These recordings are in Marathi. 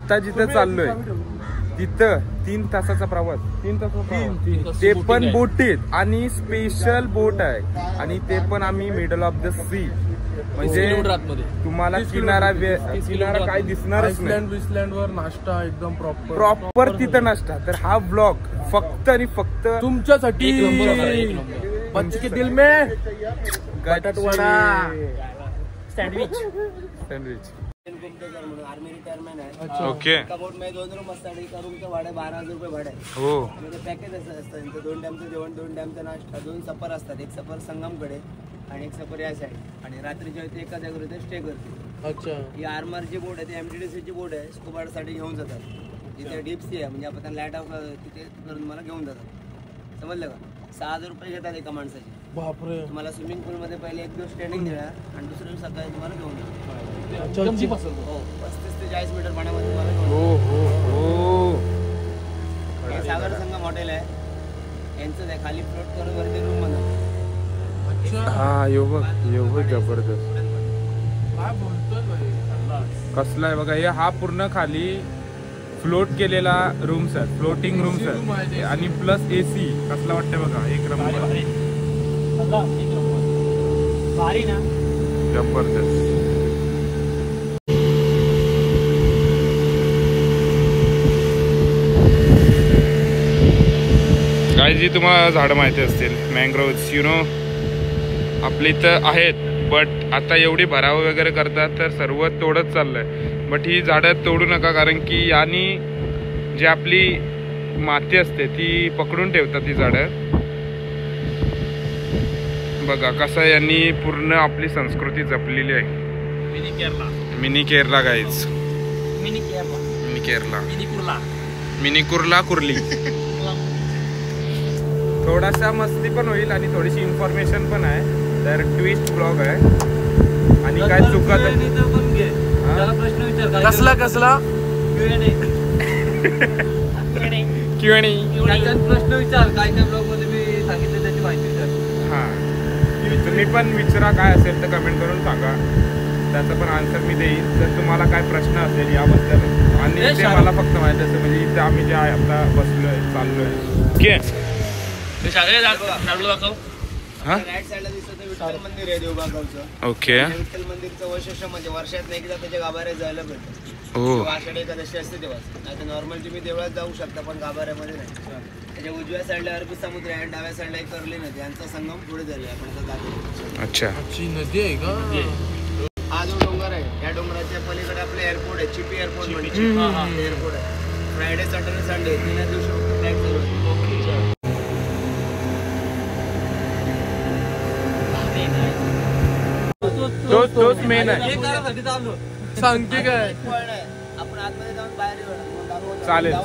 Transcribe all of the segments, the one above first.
आता जिथं चाललोय तिथं 3 तासाचा प्रवास, 3 तासाचा, ते पण बोटीत आणि स्पेशल बोट आहे आणि ते पण आम्ही मिडल ऑफ द सी, म्हणजे तुम्हाला किनारा काय दिसणारच नाही. विसलँड वर नाश्ता एकदम प्रॉपर तिथं नाश्ता. तर हा ब्लॉग फक्त आणि फक्त तुमच्यासाठी. बच्चे के दिल में बटाटवडा सँडविच. आर्मी रिटायरमेंट आहे. ओके. एका बोट मध्ये 2 रूम असतात. एका रूमचं भाडं 12,000 रुपये भाडं आहे. हो. पॅकेज असं असतं. 2 टाइमचं जेवण, 2 टाइमचा नाश्ता, 2 सफर असतात. एक सफर संगमकडे आणि एक सफर या साईड, आणि रात्रीच्या वेळी एका जागेवर स्टे करते. अच्छा. ही आरमारची बोट आहे, ती एमटीडीसीची बोट आहे. स्कुबासाठी घेऊन जातात. तिथे डीप सी आहे, म्हणजे आपण लाईट हाऊस तिथे करून मला घेऊन जातात. समजलं का? 6,000 रुपये घेतात एका माणसाची. बापरे. तुम्हाला स्विमिंग पूल मध्ये पहिले एक दिवस ट्रेनिंग देणार आणि दुसऱ्या दिवस सकाळी तुम्हाला घेऊन जाणार. 35 ते 40 मीटर पाण्यामध्ये तुम्हाला सागर संगम हॉटेल आहे यांचं. खाली फ्लोट करून वरती रूम बनवतात. हा यो जबरदस्त. कसला आहे बघा हे. हा पूर्ण खाली फ्लोट केलेला रूम्स आहेत, फ्लोटिंग रूम्स आहेत आणि प्लस AC. कसला वाटतं बघा, एक नंबर भारी ना, जबरदस्त. काय जी तुम्हाला झाडं माहिती असतील, मँग्रोव्ह यु नो आपली इथं आहेत, बट आता एवढी भराव वगैरे करतात तर सर्व तोडत चाललंय. बट ही झाडं तोडू नका, कारण की आणि जी आपली माती असते ती पकडून ठेवतात ही झाडं. बघा कसं यांनी पूर्ण आपली संस्कृती जपलेली आहे. Mini Kerala guys. Mini Kurla Kurli. थोडासा मस्ती पण होईल आणि थोडीशी इन्फॉर्मेशन पण आहे. तर ट्विस्ट ब्लॉग आहे आणि काय चुकत प्रश्न विचार. कसला प्रश्न विचार. काय ब्लॉग मध्ये मी सांगितलं त्याची माहिती विचार. हा, तुम्ही पण विचारा, काय असेल तर कमेंट करून सांगा, त्याचं पण आन्सर मी देईन. जर तुम्हाला काय प्रश्न असेल याबद्दल आणि ते मला फक्त माहिती असेल, म्हणजे इथे आम्ही जे आहे आता बसलोय चाललोय. ओके. राईट साईडला दिसतं विठ्ठल मंदिर आहे देवबागावचं. ओके. विठ्ठल मंदिरचं वैशिष्ट्य म्हणजे वर्षात एकदा त्याच्या गाभाऱ्यात जायला भेटतं. आषाढी एकादशी असते तेव्हा. आता नॉर्मल तुम्ही देवळात जाऊ शकता पण गाभाऱ्यामध्ये नाही. त्याच्या उजव्या साईडला अरबी समुद्र आहे आणि डाव्या साईडला एक कर्ली नदी. यांचा संगम पुढे झाला आपण. अच्छा, नदी आहे का? हा जो डोंगर आहे या डोंगराच्या पलीकडे आपलं एअरपोर्ट आहे, चिपी एअरपोर्ट म्हणजे एअरपोर्ट आहे. फ्रायडे, सॅटर्डे, संडे 3 दिवशी फ्लाईट चालू आहे. तोच मेन आहे. सांगते काय? आपण आतमध्ये जाऊन बाहेर येऊ. चालेल.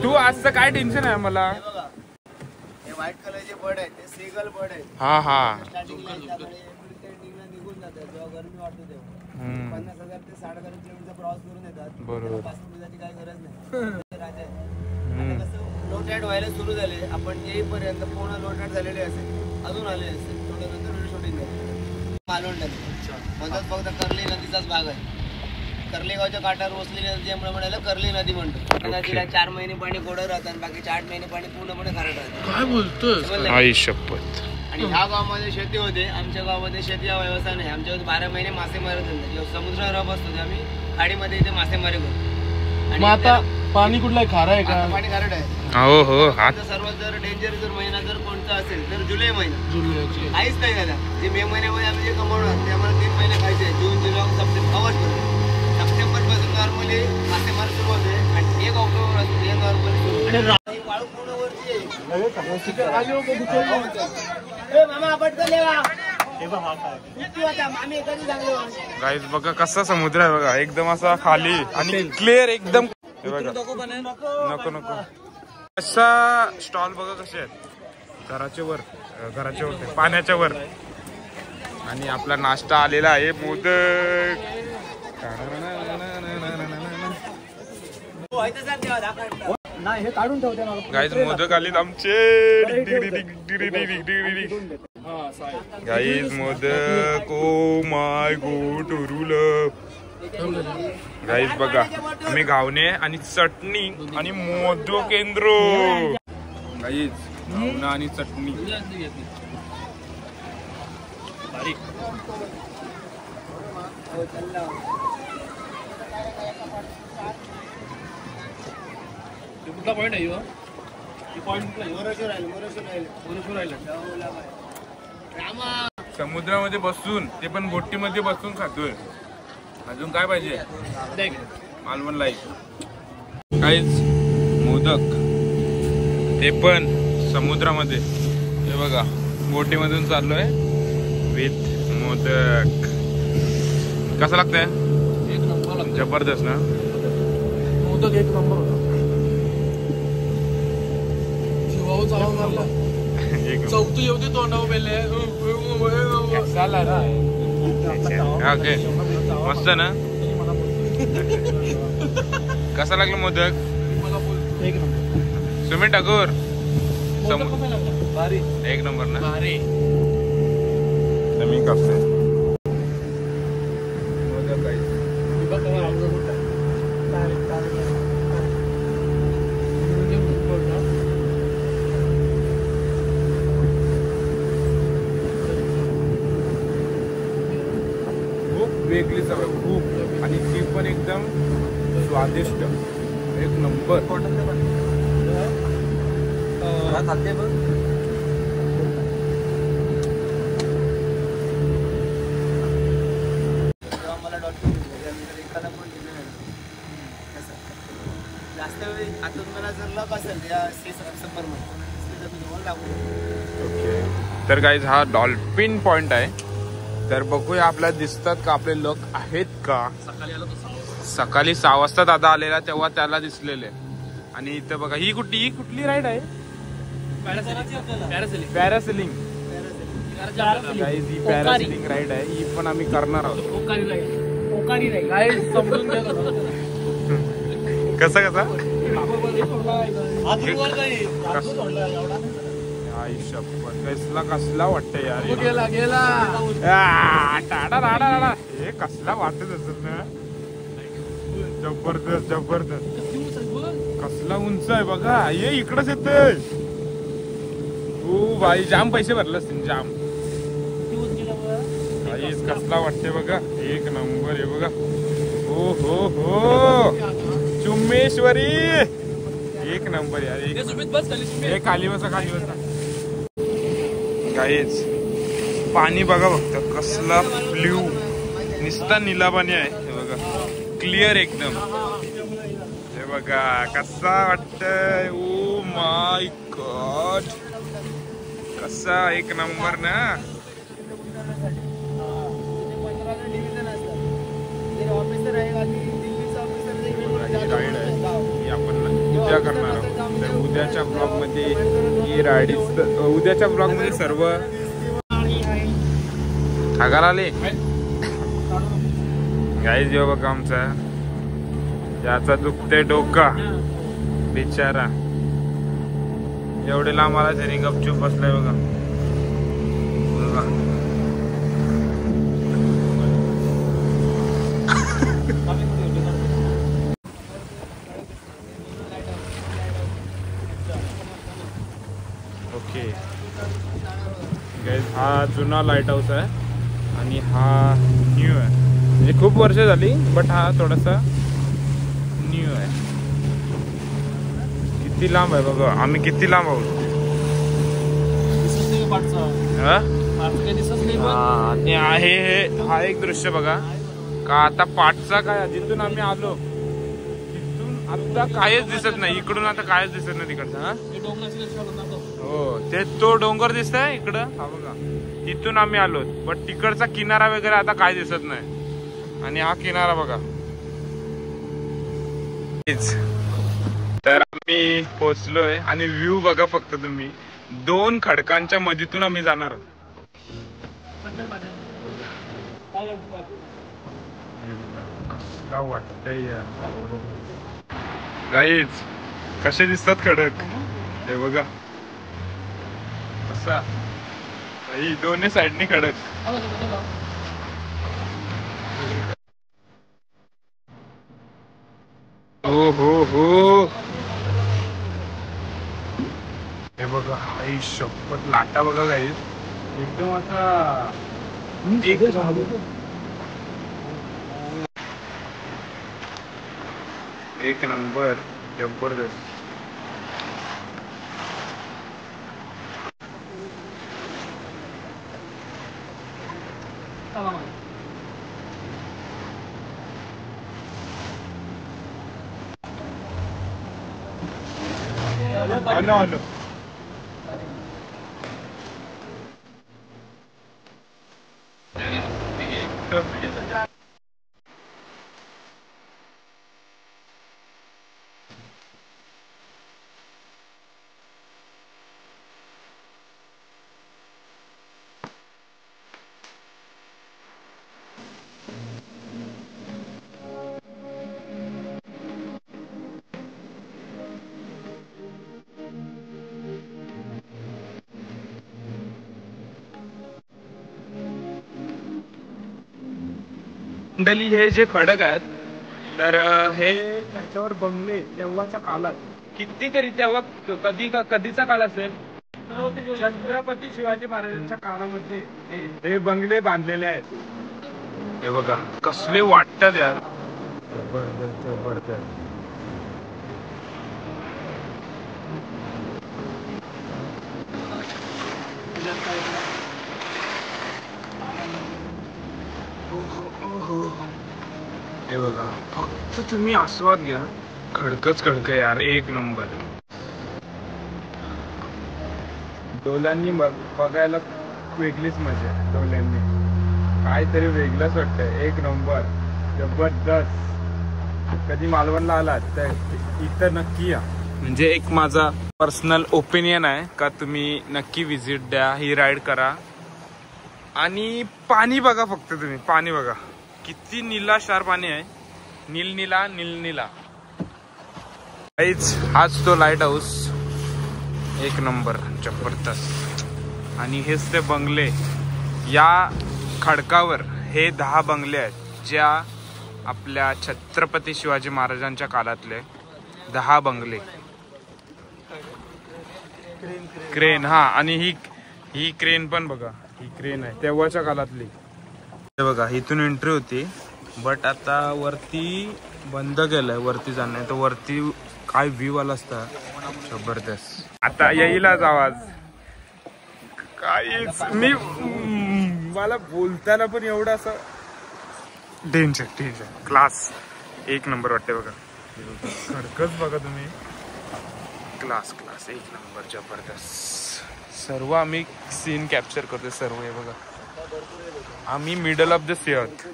तू आजचं काय टेन्शन आहे मला? हे व्हाईट कलरचे बर्ड आहेत ते सीगल बर्ड आहेत. हा. स्टार्टिंगला निघून जातात जेव्हा गरमी वाटते तेव्हा. 50,000 ते 60,000 किलोमीटर प्रवास करून येतात. बरोबर. पासून काही गरज नाही. राजा आहे. कसं लो टाईड व्हायला सुरू झाले. आपण येईपर्यंत पूर्ण लो टाईड झालेले असेल, अजून आले असेल. थोड्या नंतर व्हिडिओ शूटिंग झाली. मालवण म्हणतात फक्त कर्ली नदीचाच भाग आहे. कर्लीगावच्या काठावर वसलेली नदी त्यामुळे म्हणायला कर्ली नदी म्हणतो. नदीला 4 महिने पाणी गोडं राहतं आणि बाकीचे 8 महिने पाणी पूर्णपणे खारट राहतं. काय बोलतोय? आई शपथ. आणि ह्या गावामध्ये शेती होते. आमच्या गावामध्ये शेती हा व्यवसाय नाही. आमच्या 12 महिने मासेमारी होते. जेव्हा समुद्र रब असतो आम्ही खाडीमध्ये इथे मासेमारी करतो. आणि आता पाणी कुठलं खारं आहे का? पाणी खारट आहे. हो. सर्वात जर डेंजर जर महिना जर कोणता असेल तर जुलै महिना. काहीच नाही झाला. जे मे महिन्यामध्ये आम्ही जे कमवणार ते आम्हाला 3 महिने खायचे. जून, जुलै, सप्टेंबर, ऑगस्ट. सप्टेंबर पासून नॉर्मली मासेमारी सुरू होते आणि 1 ऑक्टोबर हे नॉर्मली सुरू. वाळू पूर्ण वरती गाईज बघा कसा समुद्र आहे बघा, एकदम असा खाली आणि क्लिअर एकदम. नको असा स्टॉल बघा कसे आहेत, घराच्या वर पाण्याच्या वर. आणि आपला नाश्ता आलेला आहे, मोदक. गाईज मोदक आलेत आमचे. Guys modak. Oh my God. Guys बघा आम्ही घावणे आणि चटणी आणि मोदक केंद्र गाईज घावणं आणि चटणी कुठला पॉईंट आहे समुद्रामध्ये बसून ते पण बोटीमध्ये बसून खातोय. अजून काय पाहिजे मालवण लाईफ. काहीच मोदक ते पण समुद्रामध्ये. हे बघा बोटीमधून चाललोय विथ मोदक. कसं लागतंय? एक नंबर जबरदस्त ना. मोदक एक नंबर होता. जीवावर चालवून मारला. चौथी येऊ तोंडावर पेले. ओके मस्त ना. कसा लागला मोदक? सुमित ठाकूर एक नंबर ना. मी करतोय वेगळी सवय खूप. आणि ती पण एकदम स्वादिष्ट एक नंबर. खाते बघ मला डॉक्टर एखादा पण जास्त वेळ आता तुम्हाला जर लक असेल या सप्टेंबर मध्ये ओके. तर गाईज हा डॉल्फिन पॉइंट आहे. तर बघूया आपल्याला दिसतात का आपले लोक आहेत का. सकाळी 6 वाजता दादा आलेला तेव्हा त्याला दिसलेले. आणि इथं बघा ही कुठली राईड आहे? पॅरासेलिंग. ही पॅरासेलिंग राईड आहे. ही पण आम्ही करणार आहोत. कसं कसला वाटतं यार. हे कसला वाटत असेल ना. जबरदस्त जबरदस्त. कसला उंच आहे बघा. हे इकडच येतंय. हो भाई जाम पैसे भरले असतील जाम. कसला वाटते बघा. एक नंबर आहे बघा. हो हो हो चुम्मेश्वरी एक नंबर यार. एक खाली बसा खाली बसा. गाईज पाणी बघा फक्त कसला ब्ल्यू निस्ता नीला पाणी आहे. हे बघा क्लिअर एकदम. हे बघा कसा वाटतंय. ओ माय गॉड कसा एक नंबर ना. राईड आहे ही आपण उद्या करणार आहोत. तर उद्याच्या ब्लॉग मध्ये ही राईड उद्याच्या ब्लॉग मध्ये सर्व ठाकाला आले गाईज. जेव्हा बघा आमचा याचा दुखते डोका बिचारा. एवढे लांब आला तरी गपचूप बसलाय बघा. ओके गाईज हा जुना लाईट हाऊस आहे आणि हा न्यू आहे. म्हणजे खूप वर्ष झाली बट हा थोडासा न्यू आहे. किती लांब आहे बघा. आम्ही किती लांब आहोत. आणि हा एक दृश्य बघा का. आता पाठचा काय जिथून आम्ही आलो तिथून आता कायच दिसत नाही. इकडून आता कायच दिसत नाही तिकडचा. हो ते तो डोंगर दिसतंय इकडं. हा बघा तिथून आम्ही आलो बट तिकडचा किनारा वगैरे आता काय दिसत नाही. आणि हा किनारा बघा. तर आम्ही पोचलोय आणि व्ह्यू बघा फक्त तुम्ही. 2 खडकांच्या मधीतून आम्ही जाणार. काय वाटतंय गाईज कसे दिसतात खडक. हे बघा कसा दोन्ही साईडनी खडक. हो हो हो, हे बघा आई शपथ, लाटा बघा काही एकदम असा एक नंबर, जबरदस्त. आलो. मंडळी, हे जे खडक आहेत तर हे त्याच्यावर बंगले तेव्हाच्या काळात कितीतरी, तेव्हा कधीचा काळ असेल, छत्रपती शिवाजी महाराजांच्या काळामध्ये हे बंगले बांधलेले आहेत. हे बघा कसले वाटतात यार, जबरदस्त. हे बघा, फक्त तुम्ही आस्वाद घ्या, खडकच खडक यार, एक नंबर. डोल्यांनी बघायला वेगळीच मजा आहे. डोल्यांनी काहीतरी वेगळंच वाटतंय, एक नंबर, जबरदस्त. कधी मालवणला आलात तर इथं नक्की या. म्हणजे एक माझा पर्सनल ओपिनियन आहे का तुम्ही नक्की विजिट द्या, ही राईड करा. आणि पाणी बघा, फक्त तुम्ही पाणी बघा, किती निलाशार पाणी आहे, नीलनीला. हाच तो लाईट हाऊस, एक नंबर, जबरदस्त. आणि हेच ते बंगले, या खडकावर हे 10 बंगले आहेत, ज्या आपल्या छत्रपती शिवाजी महाराजांच्या काळातले 10 बंगले. क्रेन, हा, आणि ही क्रेन पण बघा, ही क्रेन आहे तेव्हाच्या काळातली. हे बघा, इथून एंट्री होती, बट आता वरती बंद केलंय, वरती जाणं. तर वरती काय व्ह्यू आला असता, जबरदस्त. आता येईलच आवाज, काहीच मला बोलताना पण एवढं असं डेंजर क्लास, एक नंबर वाटते बघा. खडकच बघा तुम्ही, क्लास, एक नंबर, जबरदस्त. सर्व आम्ही सीन कॅप्चर करतो, सर्व. हे बघा, आम्ही मिडल ऑफ द सी आहोत.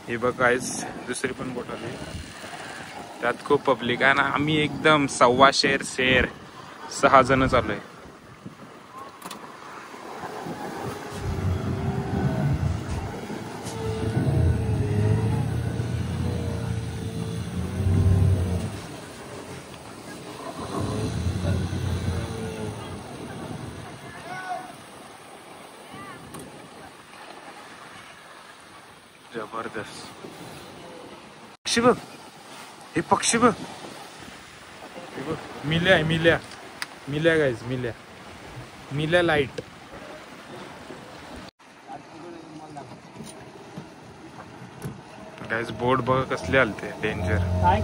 हे बघा, दुसरी पण बोट आली, त्यात खूप पब्लिक आहे ना. आम्ही एकदम 1.25 6 जण चालू आहे. जबरदस्त. पक्षी बघ, हे पक्षी बघ, मिल्या गाईज, मिल्या लाईट. गाईज बोट बघ कसले आलते, डेंजर. काय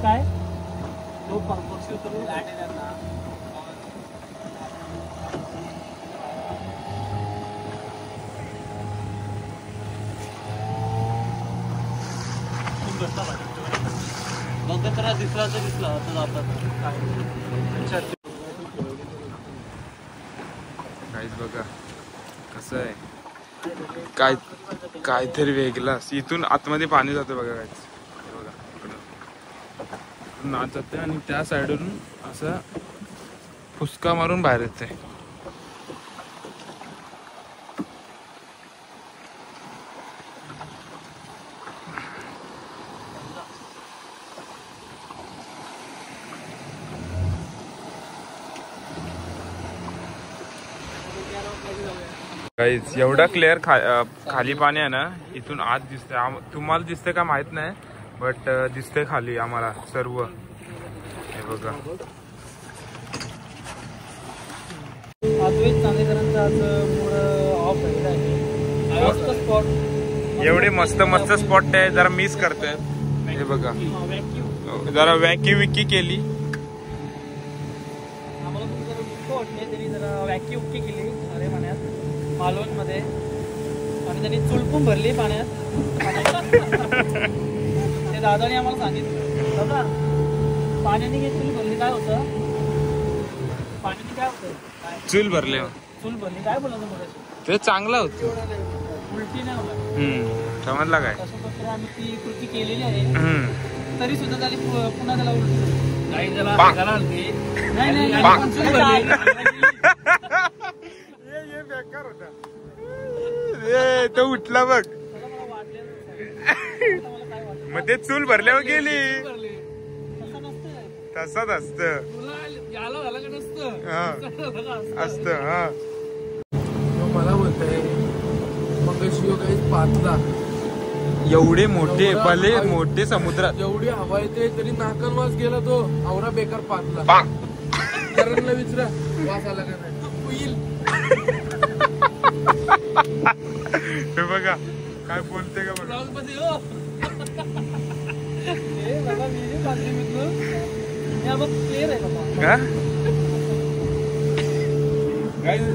दिसला तर आपण गाईज बघा कसं आहे, काहीतरी वेगळं. इथून आतमध्ये पाणी जातं बघा गाईज, बघा इकडं नाच जाते आणि त्या साईडून असं फुसका मारून बाहेर येते. गाईज एवढा क्लिअर खाली पाणी आहे ना, इथून आत दिसतंय. तुम्हाला दिसतंय का माहित नाही, बट दिसते खाली आम्हाला सर्व. हे बघा अद्वैत चांदेकरांचा आज मूड ऑफ झालेला आहे. मस्त स्पॉट, एवढे मस्त मस्त स्पॉट आहे, जरा मिस करतोय. हे बघा जरा वॅकी विकी केली. आम्हाला खूप जरा दुःख वाटले. त्यांनी जरा वॅकी उक्की केली अरे पाण्यात मालवणमध्ये, आणि त्यांनी चुलपून भरली पाण्यात. ते दादाने आम्हाला सांगितलं, दादा पाण्याने हे चूल भरली काय होतं, पाण्याने काय होतं, चूल भरले, चूल भरली काय बोलायचं मग ते चांगलं होतं. उलटी नाही होणार. समजला काय. तशा प्रकारे आम्ही ती कृती केलेली आहे. तरी सुद्धा झाली पुन्हा त्याला उलटी नाही त्याला नाही पण चूल भरली. बेकार होता तो उठला बघ. मग ते चूल भरल्यावर गेली. तसंच असत असत. हा मला बोलतोय मग शिव काही पाचला एवढे मोठे भले मोठे समुद्रात एवढी हवा येते तरी नाकन वास गेला तो आवरा बेकार पाचला. करणला विचारा वास आला का नाही. हे बघा काय बोलते का बघा.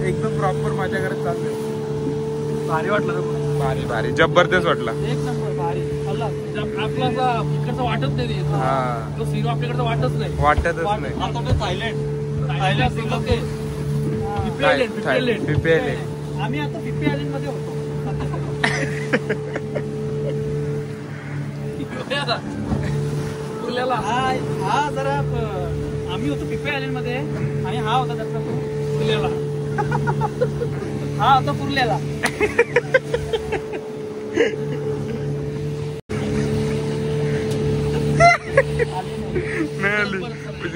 एकदम प्रॉपर माझ्या घरात चाललंय. भारी वाटलं, भारी भारी जबरदस्त वाटला. एक नंबर भारी. आपला इकडचं वाटत नाही, तो सिरो आपल्याकडचं वाटच नाही, वाटतच नाही. आता थायलंड सिंगापूर आम्ही आता पिपी आयलंड मध्ये होतो. हा जरा आम्ही होतो पिपी आयलंड मध्ये आणि हा होता त्याचा कुर्ल्याला. हा होता कुर्ल्याला.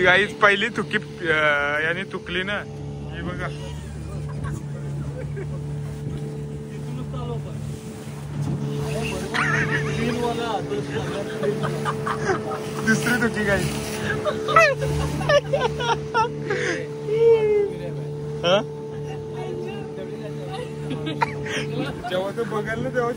गाईच पहिली थुकी याने तुकली ना. हे बघा दुसरी तुकी गाई. जेव्हा तो बघाल ना तेव्हा